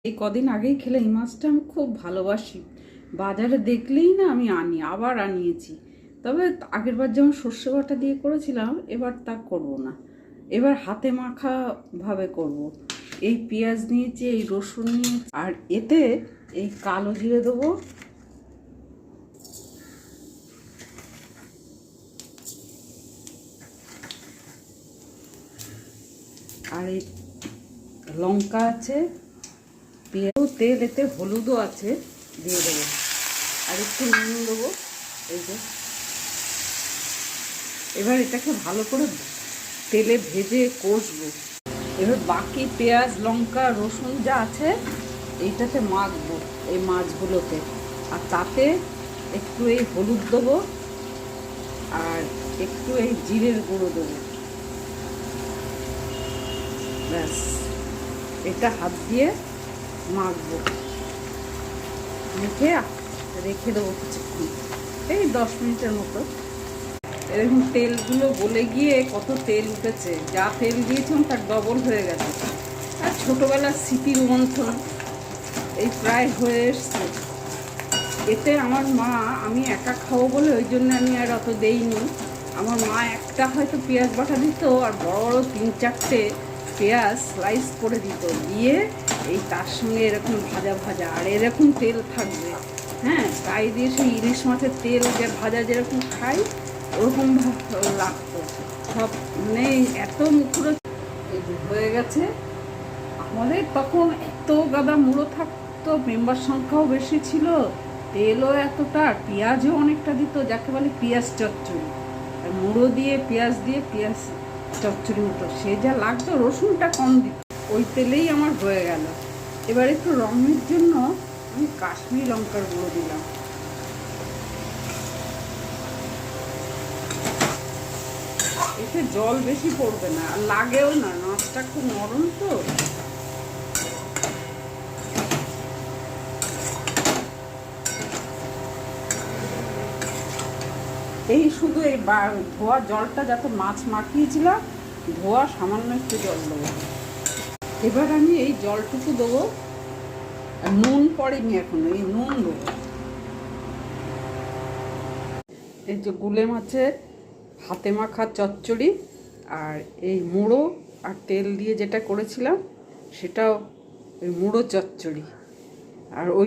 এই কদিন আগেই খেলে এই মাছটা আমি খুব ভালোবাসি। বাজারে দেখলেই না আমি আনি, আবার আনিয়েছি। তবে আগের বার যেমন সর্ষে বাটা দিয়ে করেছিলাম, এবার তা করব না। এবার হাতে মাখা ভাবে করব। এই পেঁয়াজ নিয়েছি, এই রসুন নিয়েছি, আর এতে এই কালো জিরে দেবো, আর এই লঙ্কা আছে, পেঁয়াজ, তেল, এতে হলুদও আছে, দিয়ে দেবো, আর একটু নুন দেবো। এই যে এবার এটাকে ভালো করে তেলে ভেজে কষবো। এবার বাকি পেঁয়াজ, লঙ্কা, রসুন যা আছে এইটাতে মাখবো, এই মাছগুলোতে। আর তাতে একটু এই হলুদ দেবো, আর একটু এই জিরের গুঁড়ো দেবো। ব্যাস, এটা হাত দিয়ে মাখবো, মেখে রেখে দেবো কিছুক্ষণ, এই 10 মিনিটের মতো। এরকম তেলগুলো গলে গিয়ে কত তেল উঠেছে, যা তেল দিয়েছিলাম তার ডবল হয়ে গেছে। আর ছোটোবেলার স্মৃতির মন্থন এই প্রায় হয়ে এসছে। এতে আমার মা, আমি একা খাবো বলে ওই জন্য আমি আর অত দেইনি। আমার মা একটা হয়তো পেঁয়াজ বাটা দিত, আর বড় বড় 3-4টে পেঁয়াজ স্লাইস করে দিত, দিয়ে এই তার সঙ্গে এরকম ভাজা ভাজা, আর এরকম তেল থাকবে। হ্যাঁ, তাই দিয়ে সেই ইলিশ মাছের তেল যে ভাজা যেরকম খাই ওরকম লাগতো সব, মানে এত মুখরো। এই যে হয়ে গেছে। আমাদের তখন এত গাদা মুড়ো থাকতো, মেম্বার সংখ্যাও বেশি ছিল, তেলও এতটা, পেঁয়াজও অনেকটা দিত, যাকে বলে পেঁয়াজ চচ্চড়ি। আর মুড়ো দিয়ে পেঁয়াজ দিয়ে পেঁয়াজ চচ্চড়ি মতো সে যা লাগতো, রসুনটা কম দিত। ওই তেলেই আমার হয়ে গেল। এবার একটু রঙের জন্য আমি কাশ্মীরি লঙ্কার গুঁড়ো দিলাম। এতে জল বেশি পড়বে না, আর লাগেও না, মাছটা খুব নরম তো। এই শুধু এই ধোয়া জলটা, যাতে মাছ মাখিয়েছিলাম, ধোয়া সামান্য একটু জল দেবো। এবার আমি এই জলটুকু দেবো, আর নুন পড়েনি এখনো, এই নুন দেবো। এই যে গুলে মাছের হাতে মাখা চচ্চড়ি, আর এই মুড়ো আর তেল দিয়ে যেটা করেছিলাম সেটাও, এই মুড়ো চচ্চড়ি। আর ওই